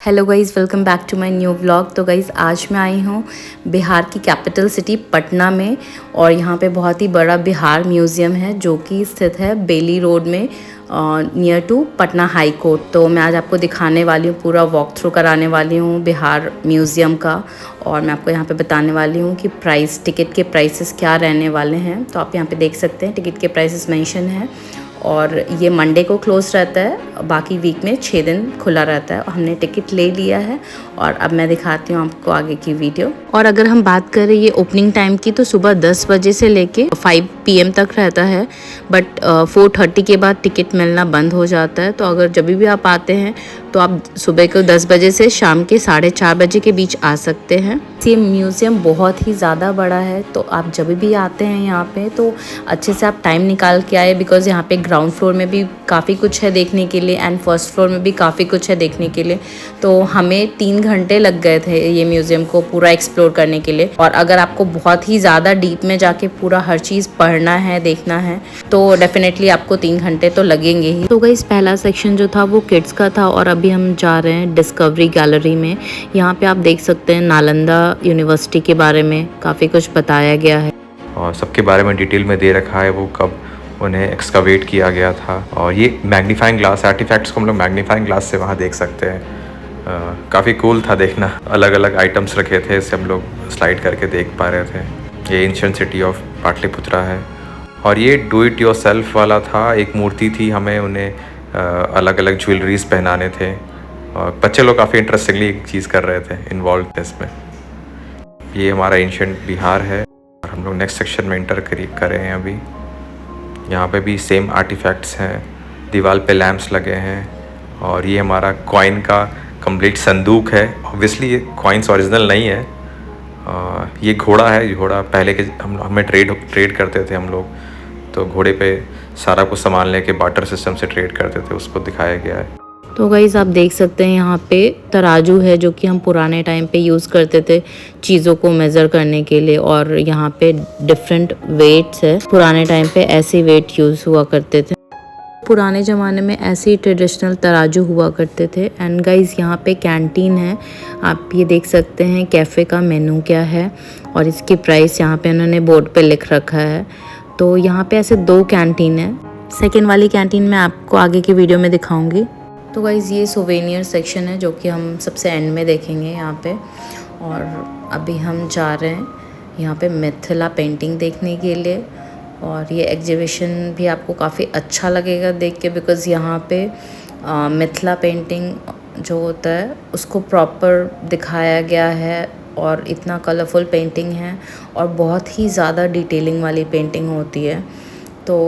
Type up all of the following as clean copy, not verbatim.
Hello guys, welcome back to my new vlog. तो guys आज मैं आई हूँ बिहार की कैपिटल सिटी पटना में, और यहाँ पे बहुत ही बड़ा बिहार म्यूज़ियम है जो कि स्थित है बेली रोड में near to Patna high court. तो मैं आज आपको दिखाने वाली हूँ, पूरा वॉक थ्रू कराने वाली हूँ बिहार म्यूज़ियम का, और मैं आपको यहाँ पे बताने वाली हूँ कि टिकट के प्राइसेस क्या रहने वाले हैं। तो आप यहाँ पे देख सकते हैं टिकट के प्राइसेस मेंशन है, और ये मंडे को क्लोज़ रहता है, बाकी वीक में 6 दिन खुला रहता है। और हमने टिकट ले लिया है और अब मैं दिखाती हूँ आपको आगे की वीडियो। और अगर हम बात करें ये ओपनिंग टाइम की, तो सुबह 10 बजे से लेके 5 PM तक रहता है, बट 4:30 के बाद टिकट मिलना बंद हो जाता है। तो अगर जब भी आप आते हैं तो आप सुबह को 10 बजे से शाम के 4:30 बजे के बीच आ सकते हैं। ये म्यूज़ियम बहुत ही ज़्यादा बड़ा है, तो आप जब भी आते हैं यहाँ पे तो अच्छे से आप टाइम निकाल के आए, बिकॉज़ यहाँ पे ग्राउंड फ्लोर में भी काफ़ी कुछ है देखने के लिए एंड फर्स्ट फ्लोर में भी काफ़ी कुछ है देखने के लिए। तो हमें 3 घंटे लग गए थे ये म्यूज़ियम को पूरा एक्सप्लोर करने के लिए। और अगर आपको बहुत ही ज़्यादा डीप में जाके पूरा हर चीज़ पढ़ना है, देखना है, तो डेफिनेटली आपको 3 घंटे तो लगेंगे ही। तो गाइस पहला सेक्शन जो था वो किड्स का था, और अभी हम जा रहे हैं डिस्कवरी गैलरी में। यहाँ पे आप देख सकते हैं नालंदा यूनिवर्सिटी के बारे में काफ़ी कुछ बताया गया है, और सबके बारे में डिटेल में दे रखा है, वो कब उन्हें एक्सकवेट किया गया था। और ये मैग्नीफाइंग ग्लास आर्टिफैक्ट्स को हम लोग मैग्नीफाइंग ग्लास से वहाँ देख सकते हैं। काफ़ी कूल था देखना, अलग अलग आइटम्स रखे थे, इससे हम लोग स्लाइड करके देख पा रहे थे। ये एंशिएंट सिटी ऑफ पाटलिपुत्रा है, और ये डू इट योर सेल्फ वाला था। एक मूर्ति थी, हमें उन्हें अलग अलग ज्वेलरीज पहनाने थे, और बच्चे लोग काफ़ी इंटरेस्टिंगली एक चीज़ कर रहे थे, इन्वॉल्व इसमें। ये हमारा एंशिएंट बिहार है, और हम लोग नेक्स्ट सेक्शन में इंटर कर रहे हैं अभी। यहाँ पे भी सेम आर्टिफैक्ट्स हैं, दीवार पे लैंप्स लगे हैं, और ये हमारा कॉइन का कंप्लीट संदूक है। ऑब्वियसली ये कॉइन्स ओरिजिनल नहीं है। ये घोड़ा है, घोड़ा पहले के हमें ट्रेड करते थे हम लोग, तो घोड़े पे सारा कुछ सामान लेके बार्टर सिस्टम से ट्रेड करते थे, उसको दिखाया गया है। तो गाइस आप देख सकते हैं यहाँ पे तराजू है जो कि हम पुराने टाइम पे यूज़ करते थे चीज़ों को मेज़र करने के लिए, और यहाँ पे डिफरेंट वेट्स है। पुराने टाइम पे ऐसे वेट यूज़ हुआ करते थे, पुराने ज़माने में ऐसे ही ट्रेडिशनल तराजू हुआ करते थे। एंड गाइस यहाँ पे कैंटीन है, आप ये देख सकते हैं कैफ़े का मेनू क्या है, और इसकी प्राइस यहाँ पे उन्होंने बोर्ड पे लिख रखा है। तो यहाँ पे ऐसे 2 कैंटीन है, सेकेंड वाली कैंटीन मैं आपको आगे की वीडियो में दिखाऊँगी। तो गाइज़ ये सोवेनियर सेक्शन है जो कि हम सबसे एंड में देखेंगे यहाँ पे। और अभी हम जा रहे हैं यहाँ पे मिथिला पेंटिंग देखने के लिए, और ये एग्जीबिशन भी आपको काफ़ी अच्छा लगेगा देख के, बिकॉज़ यहाँ पे मिथिला पेंटिंग जो होता है उसको प्रॉपर दिखाया गया है, और इतना कलरफुल पेंटिंग है, और बहुत ही ज़्यादा डिटेलिंग वाली पेंटिंग होती है। तो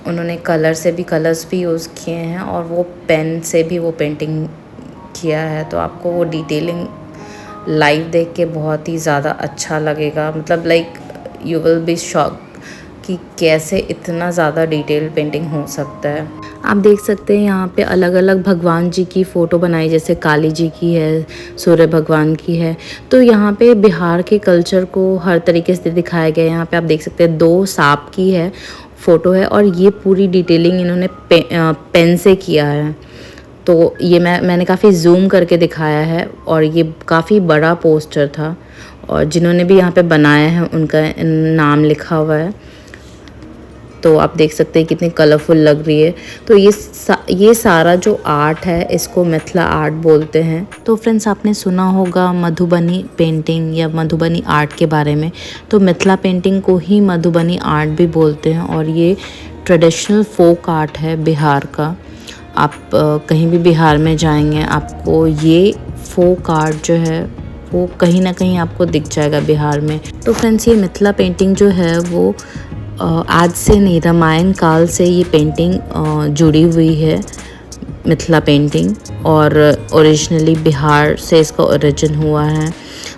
उन्होंने कलर्स भी यूज़ किए हैं, और वो पेन से भी वो पेंटिंग किया है। तो आपको वो डिटेलिंग लाइव देख के बहुत ही ज़्यादा अच्छा लगेगा, मतलब like you will be shock कि कैसे इतना ज़्यादा डिटेल पेंटिंग हो सकता है। आप देख सकते हैं यहाँ पे अलग अलग भगवान जी की फ़ोटो बनाई, जैसे काली जी की है, सूर्य भगवान की है। तो यहाँ पे बिहार के कल्चर को हर तरीके से दिखाया गया है। यहाँ पे आप देख सकते हैं 2 सांप की है फ़ोटो है, और ये पूरी डिटेलिंग इन्होंने पेन से किया है। तो ये मैंने काफ़ी जूम करके दिखाया है, और ये काफ़ी बड़ा पोस्टर था, और जिन्होंने भी यहाँ पे बनाया है उनका नाम लिखा हुआ है। तो आप देख सकते हैं कितनी कलरफुल लग रही है। तो ये सारा जो आर्ट है इसको मिथिला आर्ट बोलते हैं। तो फ्रेंड्स आपने सुना होगा मधुबनी पेंटिंग या मधुबनी आर्ट के बारे में, तो मिथिला पेंटिंग को ही मधुबनी आर्ट भी बोलते हैं, और ये ट्रेडिशनल फोक आर्ट है बिहार का। आप कहीं भी बिहार में जाएंगे आपको ये फोक आर्ट जो है वो कहीं ना कहीं आपको दिख जाएगा बिहार में। तो फ्रेंड्स ये मिथिला पेंटिंग जो है वो आज से नहीं, रामायण काल से ये पेंटिंग जुड़ी हुई है, मिथिला पेंटिंग, और ओरिजिनली बिहार से इसका ओरिजिन हुआ है।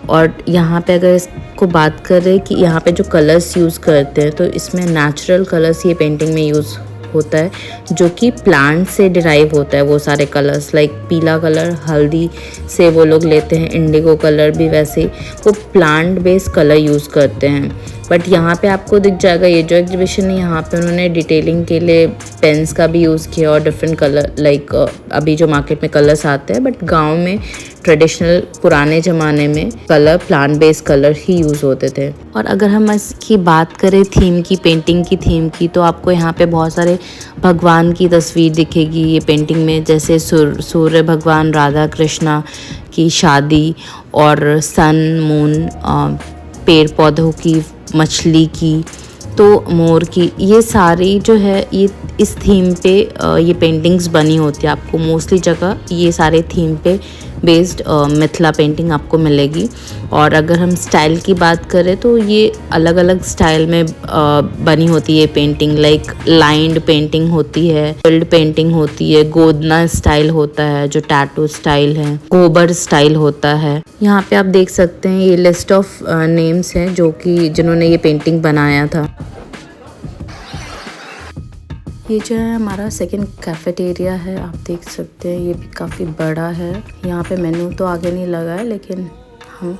और यहाँ पे अगर इसको बात करें कि यहाँ पे जो कलर्स यूज़ करते हैं, तो इसमें नेचुरल कलर्स ये पेंटिंग में यूज़ होता है, जो कि प्लांट से डिराइव होता है। वो सारे कलर्स लाइक पीला कलर हल्दी से वो लोग लेते हैं, इंडिगो कलर भी वैसे वो प्लांट बेस्ड कलर यूज़ करते हैं। बट यहाँ पे आपको दिख जाएगा ये जो एग्जीबिशन है, यहाँ पे उन्होंने डिटेलिंग के लिए पेन्स का भी यूज़ किया और डिफरेंट कलर लाइक अभी जो मार्केट में कलर्स आते हैं, बट गांव में ट्रेडिशनल पुराने ज़माने में कलर प्लांट बेस्ड कलर ही यूज़ होते थे। और अगर हम इसकी बात करें थीम की, पेंटिंग की थीम की, तो आपको यहाँ पे बहुत सारे भगवान की तस्वीर दिखेगी ये पेंटिंग में, जैसे सूर्य भगवान, राधा कृष्णा की शादी और सन मून, पेड़ पौधों की, मछली की, तो मोर की, ये सारी जो है ये इस थीम पे ये पेंटिंग्स बनी होती है। आपको मोस्टली जगह ये सारे थीम पे बेस्ड मिथिला पेंटिंग आपको मिलेगी। और अगर हम स्टाइल की बात करें तो ये अलग अलग स्टाइल में बनी होती है पेंटिंग, लाइक लाइंड पेंटिंग होती है, फिल्ड पेंटिंग होती है, गोदना स्टाइल होता है जो टैटू स्टाइल है, गोबर स्टाइल होता है। यहाँ पे आप देख सकते हैं ये लिस्ट ऑफ नेम्स हैं जो कि जिन्होंने ये पेंटिंग बनाया था। ये जो है हमारा सेकंड कैफेटेरिया है, आप देख सकते हैं ये भी काफ़ी बड़ा है। यहाँ पे मेन्यू तो आगे नहीं लगा है, लेकिन हम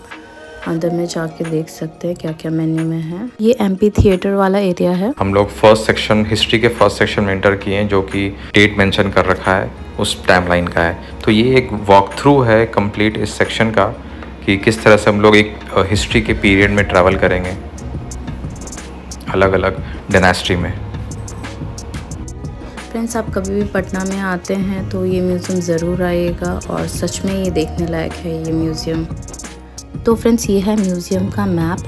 अंदर में जाके देख सकते हैं क्या क्या मेन्यू में है। ये एमपी थिएटर वाला एरिया है। हम लोग फर्स्ट सेक्शन, हिस्ट्री के फर्स्ट सेक्शन में एंटर किए हैं, जो कि डेट मेंशन कर रखा है उस टाइमलाइन का है। तो ये एक वॉक थ्रू है कंप्लीट इस सेक्शन का कि किस तरह से हम लोग एक हिस्ट्री के पीरियड में ट्रैवल करेंगे अलग अलग डायनेस्टी में। फ्रेंड्स, आप कभी भी पटना में आते हैं तो ये म्यूज़ियम ज़रूर आइएगा और सच में ये देखने लायक है ये म्यूज़ियम। तो फ्रेंड्स, ये है म्यूज़ियम का मैप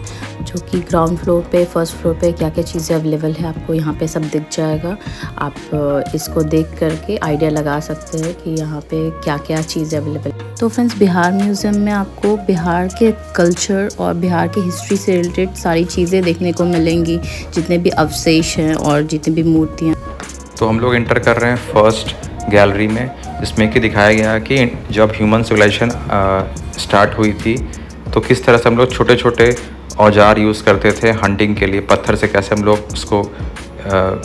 जो कि ग्राउंड फ्लोर पे, फर्स्ट फ्लोर पे क्या क्या चीज़ें अवेलेबल है आपको यहाँ पे सब दिख जाएगा। आप इसको देख करके आइडिया लगा सकते हैं कि यहाँ पे क्या क्या चीज़ें अवेलेबल है। तो फ्रेंड्स, बिहार म्यूज़ियम में आपको बिहार के कल्चर और बिहार की हिस्ट्री से रिलेटेड सारी चीज़ें देखने को मिलेंगी, जितने भी अवशेष हैं और जितनी भी मूर्तियाँ। तो हम लोग इंटर कर रहे हैं फर्स्ट गैलरी में, जिसमें कि दिखाया गया कि जब ह्यूमन सिविलाइजेशन स्टार्ट हुई थी तो किस तरह से हम लोग छोटे छोटे औजार यूज़ करते थे हंटिंग के लिए। पत्थर से कैसे हम लोग उसको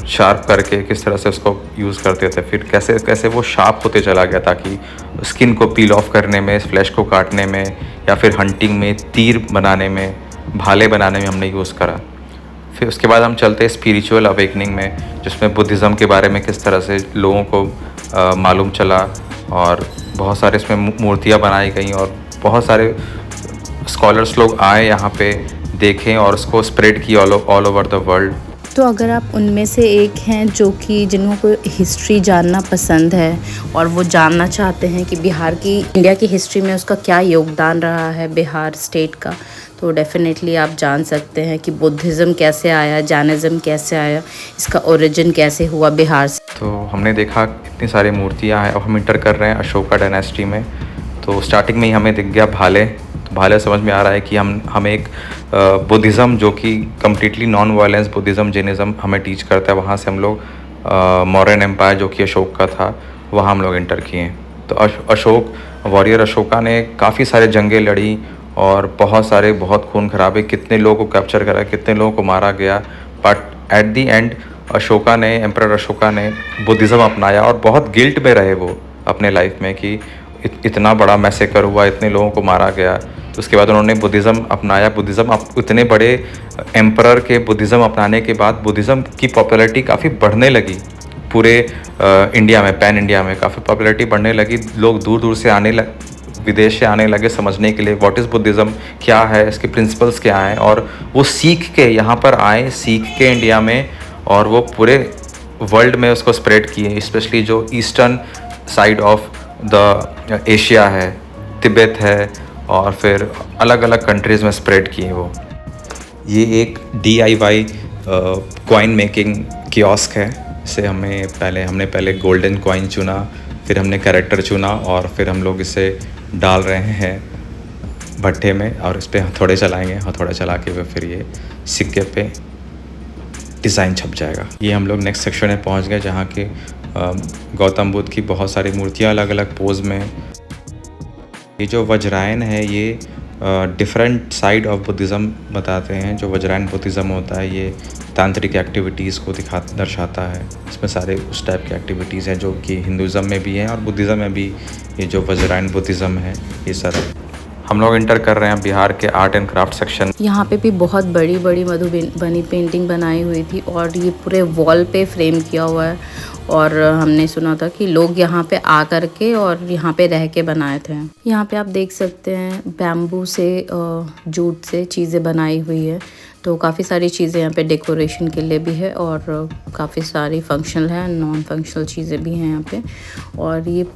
शार्प करके किस तरह से उसको यूज़ करते थे, फिर कैसे कैसे वो शार्प होते चला गया ताकि स्किन को पील ऑफ करने में, फ्लैश को काटने में, या फिर हंटिंग में, तीर बनाने में, भाले बनाने में हमने यूज़ करा। फिर उसके बाद हम चलते हैं स्पिरिचुअल अवेकनिंग में, जिसमें बुद्धिज़्म के बारे में किस तरह से लोगों को मालूम चला, और बहुत सारे इसमें मूर्तियाँ बनाई गई और बहुत सारे स्कॉलर्स लोग आए यहाँ पे, देखें और उसको स्प्रेड की ऑल ओवर द वर्ल्ड। तो अगर आप उनमें से एक हैं जो कि जिनको हिस्ट्री जानना पसंद है और वो जानना चाहते हैं कि बिहार की, इंडिया की हिस्ट्री में उसका क्या योगदान रहा है बिहार स्टेट का, तो डेफिनेटली आप जान सकते हैं कि बुद्धिज़्म कैसे आया, जैनिज़्म कैसे आया, इसका ओरिजिन कैसे हुआ बिहार से। तो हमने देखा इतनी सारी मूर्तियाँ हैं। अब हम इंटर कर रहे हैं अशोका डायनेस्टी में। तो स्टार्टिंग में ही हमें दिख गया भाले। तो भाले समझ में आ रहा है कि हम एक बुद्धिज़्म जो कि completely non violence Buddhism, Jainism हमें टीच करता है, वहाँ से हम लोग मौर्यन एम्पायर जो कि अशोक का था वहाँ हम लोग इंटर किए। तो अशोक, वॉरियर अशोका ने काफ़ी सारे जंगें लड़ी और बहुत खून खराबे, कितने लोगों को कैप्चर करा, कितने लोगों को मारा गया, but at the and Ashoka ने, एम्परर अशोका ने बुद्धिज़्म अपनाया और बहुत गिल्ट में रहे वो अपने लाइफ में कि इतना बड़ा मैसेकर हुआ, इतने लोगों को मारा गया। तो उसके बाद उन्होंने बुद्धिज़्म अपनाया। बुद्धिज़्म इतने बड़े एम्परर के बुद्धिज़्म अपनाने के बाद बुद्धिज़्म की पॉपुलैरिटी काफ़ी बढ़ने लगी पूरे इंडिया में, पैन इंडिया में काफ़ी पॉपुलैरिटी बढ़ने लगी। लोग दूर दूर से विदेश से आने लगे समझने के लिए व्हाट इज़ बुद्धिज़्म, क्या है, इसके प्रिंसिपल्स क्या हैं, और वो सीख के यहाँ पर आए, सीख के इंडिया में, और वो पूरे वर्ल्ड में उसको स्प्रेड किए। स्पेशली जो eastern side of the Asia है, तिब्बत है, और फिर अलग अलग कंट्रीज़ में स्प्रेड किए वो। ये एक DIY कॉइन मेकिंग कियोस्क है। इसे हमने पहले गोल्डन कॉइन चुना, फिर हमने कैरेक्टर चुना, और फिर हम लोग इसे डाल रहे हैं भट्टे में और इस पर हथौड़े चलाएंगे। हथौड़ा चला के फिर ये सिक्के पे डिज़ाइन छप जाएगा। ये हम लोग नेक्स्ट सेक्शन में पहुंच गए, जहाँ के गौतम बुद्ध की बहुत सारी मूर्तियाँ अलग अलग पोज में। ये जो वज्रायन है ये डिफरेंट साइड ऑफ बुद्धिज़्म बताते हैं। जो वज्रायन बुद्धिज़्म होता है ये तांत्रिक एक्टिविटीज़ को दर्शाता है। इसमें सारे उस टाइप के एक्टिविटीज़ हैं जो कि हिंदुज़्म में भी हैं और बुद्धिज़्म में भी। ये जो वज्रायन बुद्धिज़्म है ये सारा। हम लोग इंटर कर रहे हैं बिहार के आर्ट एंड क्राफ्ट सेक्शन। यहाँ पे भी बहुत बड़ी बड़ी मधुबनी पेंटिंग बनाई हुई थी और ये पूरे वॉल पे फ्रेम किया हुआ है। और हमने सुना था कि लोग यहाँ पे आ कर के और यहाँ पे रह के बनाए थे। यहाँ पे आप देख सकते हैं बैम्बू से जूट से चीज़ें बनाई हुई है। तो काफ़ी सारी चीज़ें यहाँ पे डेकोरेशन के लिए भी है और काफ़ी सारी फंक्शनल है, नॉन फंक्शनल चीज़ें भी हैं यहाँ पे। और ये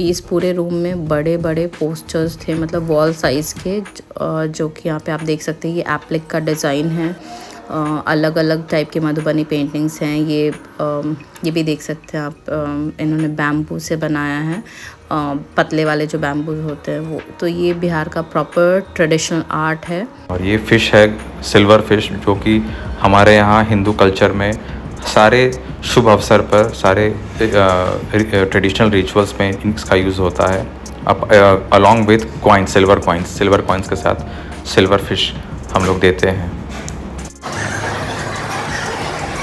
इस पूरे रूम में बड़े बड़े पोस्टर्स थे, मतलब वॉल साइज़ के, जो कि यहाँ पे आप देख सकते हैं। ये एप्लिक का डिज़ाइन है, अलग अलग टाइप के मधुबनी पेंटिंग्स हैं। ये भी देख सकते हैं आप, इन्होंने बैम्बू से बनाया है, पतले वाले जो बैम्बू होते हैं वो। तो ये बिहार का प्रॉपर ट्रेडिशनल आर्ट है। और ये फ़िश है सिल्वर फिश, जो कि हमारे यहाँ हिंदू कल्चर में सारे शुभ अवसर पर, सारे ट्रेडिशनल रिचुअल्स में इसका यूज़ होता है। अब along with coins, silver coins के साथ सिल्वर फिश हम लोग देते हैं।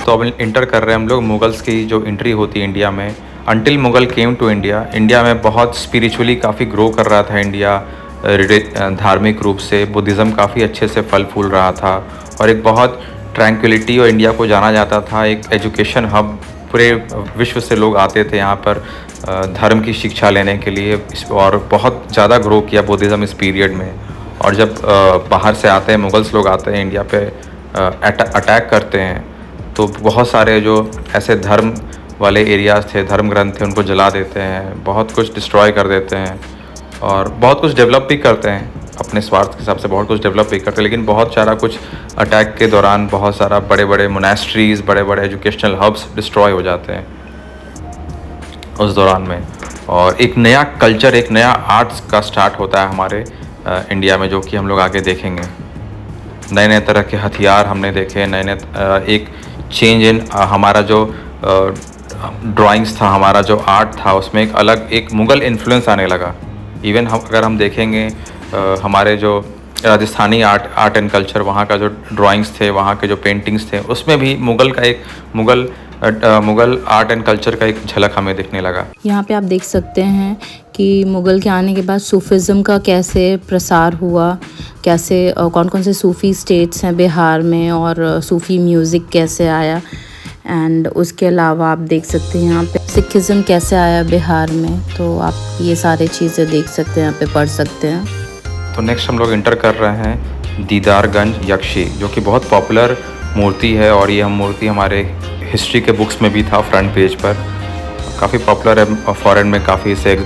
तो अब इंटर कर रहे हैं हम लोग मुगल्स की जो एंट्री होती है इंडिया में। Until Mughal came to India में बहुत स्पिरिचुअली काफ़ी ग्रो कर रहा था इंडिया, धार्मिक रूप से बुद्धिज़्म काफ़ी अच्छे से फल फूल रहा था और एक बहुत ट्रैंक्विलिटी और इंडिया को जाना जाता था एक एजुकेशन हब। पूरे विश्व से लोग आते थे यहाँ पर धर्म की शिक्षा लेने के लिए, और बहुत ज़्यादा ग्रो किया बुद्धिज़्म इस पीरियड में। और जब बाहर से आते हैं, मुगल्स लोग आते हैं इंडिया पे अटैक करते हैं, तो बहुत सारे जो ऐसे धर्म वाले एरियाज़ थे, धर्म ग्रंथ थे, उनको जला देते हैं, बहुत कुछ डिस्ट्रॉय कर देते हैं और बहुत कुछ डेवलप भी करते हैं अपने स्वार्थ के हिसाब से, बहुत कुछ डेवलप भी करते हैं। लेकिन बहुत सारा कुछ अटैक के दौरान बहुत सारा बड़े बड़े मोनेस्ट्रीज़, बड़े बड़े एजुकेशनल हब्स डिस्ट्रॉय हो जाते हैं उस दौरान में। और एक नया कल्चर, एक नया आर्ट्स का स्टार्ट होता है हमारे इंडिया में, जो कि हम लोग आगे देखेंगे। नए नए तरह के हथियार हमने देखे, नए एक चेंज इन हमारा जो ड्राइंग्स था, हमारा जो आर्ट था, उसमें एक अलग एक मुग़ल इन्फ्लुएंस आने लगा। इवन अगर हम देखेंगे हमारे जो राजस्थानी आर्ट एंड कल्चर, वहाँ का जो ड्राइंग्स थे, वहाँ के जो पेंटिंग्स थे, उसमें भी मुग़ल आर्ट एंड कल्चर का एक झलक हमें दिखने लगा। यहाँ पे आप देख सकते हैं कि मुग़ल के आने के बाद सूफिज़्म का कैसे प्रसार हुआ, कैसे कौन कौन से सूफ़ी स्टेट्स हैं बिहार में, और सूफ़ी म्यूज़िक कैसे आया। एंड उसके अलावा आप देख सकते हैं यहाँ पे सिखिज़्म कैसे आया बिहार में। तो आप ये सारी चीज़ें देख सकते हैं, यहाँ पे पढ़ सकते हैं। तो नेक्स्ट हम लोग इंटर कर रहे हैं दीदारगंज यक्षी, जो कि बहुत पॉपुलर मूर्ति है और ये मूर्ति हमारे हिस्ट्री के बुक्स में भी था, फ्रंट पेज पर काफ़ी पॉपुलर है, फॉरेन में काफ़ी इसे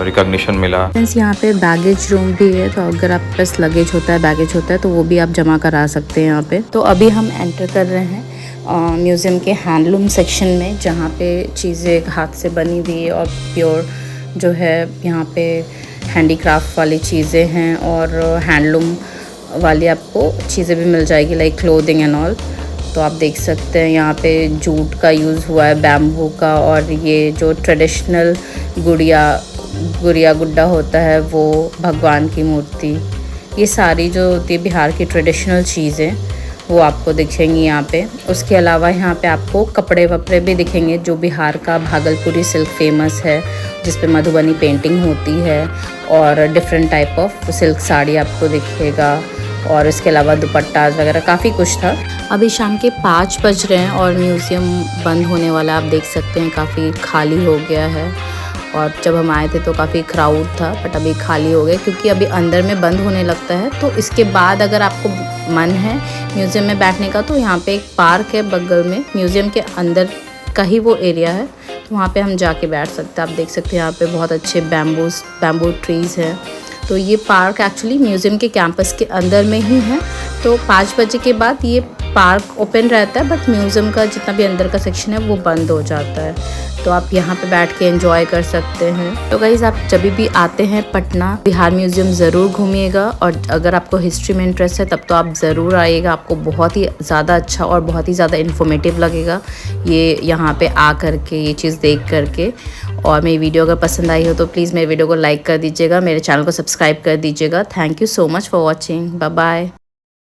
रिकॉग्निशन मिला। यहाँ पे बैगेज रूम भी है, तो अगर आप पास लगेज होता है, बैगेज होता है, तो वो भी आप जमा करा सकते हैं यहाँ पे। तो अभी हम एंटर कर रहे हैं म्यूज़ियम के हैंडलूम सेक्शन में, जहाँ पे चीज़ें हाथ से बनी हुई है और प्योर जो है यहाँ पे हैंडीक्राफ्ट वाली चीज़ें हैं और हैंडलूम वाली आपको चीज़ें भी मिल जाएगी, लाइक क्लोथिंग एंड ऑल। तो आप देख सकते हैं यहाँ पे जूट का यूज़ हुआ है, बैम्बू का, और ये जो ट्रेडिशनल गुड्डा होता है वो भगवान की मूर्ति, ये सारी जो होती है बिहार की ट्रेडिशनल चीज़ें वो आपको दिखेंगी यहाँ पे। उसके अलावा यहाँ पे आपको कपड़े वपड़े भी दिखेंगे, जो बिहार का भागलपुरी सिल्क फेमस है, जिस पे मधुबनी पेंटिंग होती है, और different type of silk sari आपको दिखेगा, और इसके अलावा दुपट्टास वगैरह काफ़ी कुछ था। अभी शाम के 5 बज रहे हैं और म्यूज़ियम बंद होने वाला, आप देख सकते हैं काफ़ी खाली हो गया है। और जब हम आए थे तो काफ़ी क्राउड था, बट अभी खाली हो गया क्योंकि अभी अंदर में बंद होने लगता है। तो इसके बाद अगर आपको मन है म्यूज़ियम में बैठने का, तो यहाँ पे एक पार्क है बगल में, म्यूज़ियम के अंदर का ही वो एरिया है, तो वहाँ पे हम जाके बैठ सकते हैं। आप देख सकते हैं यहाँ पे बहुत अच्छे बैम्बू ट्रीज़ हैं। तो ये पार्क एक्चुअली म्यूज़ियम के कैंपस के अंदर में ही है। तो 5 बजे के बाद ये पार्क ओपन रहता है, बट म्यूज़ियम का जितना भी अंदर का सेक्शन है वो बंद हो जाता है। तो आप यहाँ पे बैठ के एंजॉय कर सकते हैं। तो गाइस, आप जब भी आते हैं पटना, बिहार म्यूज़ियम ज़रूर घूमिएगा, और अगर आपको हिस्ट्री में इंटरेस्ट है तब तो आप ज़रूर आइएगा। आपको बहुत ही ज़्यादा अच्छा और बहुत ही ज़्यादा इन्फॉर्मेटिव लगेगा ये यहाँ पे आ करके, ये चीज़ देख करके। और मेरी वीडियो अगर पसंद आई हो तो प्लीज़ मेरे वीडियो को लाइक कर दीजिएगा, मेरे चैनल को सब्सक्राइब कर दीजिएगा। Thank you so much for watching. Bye bye.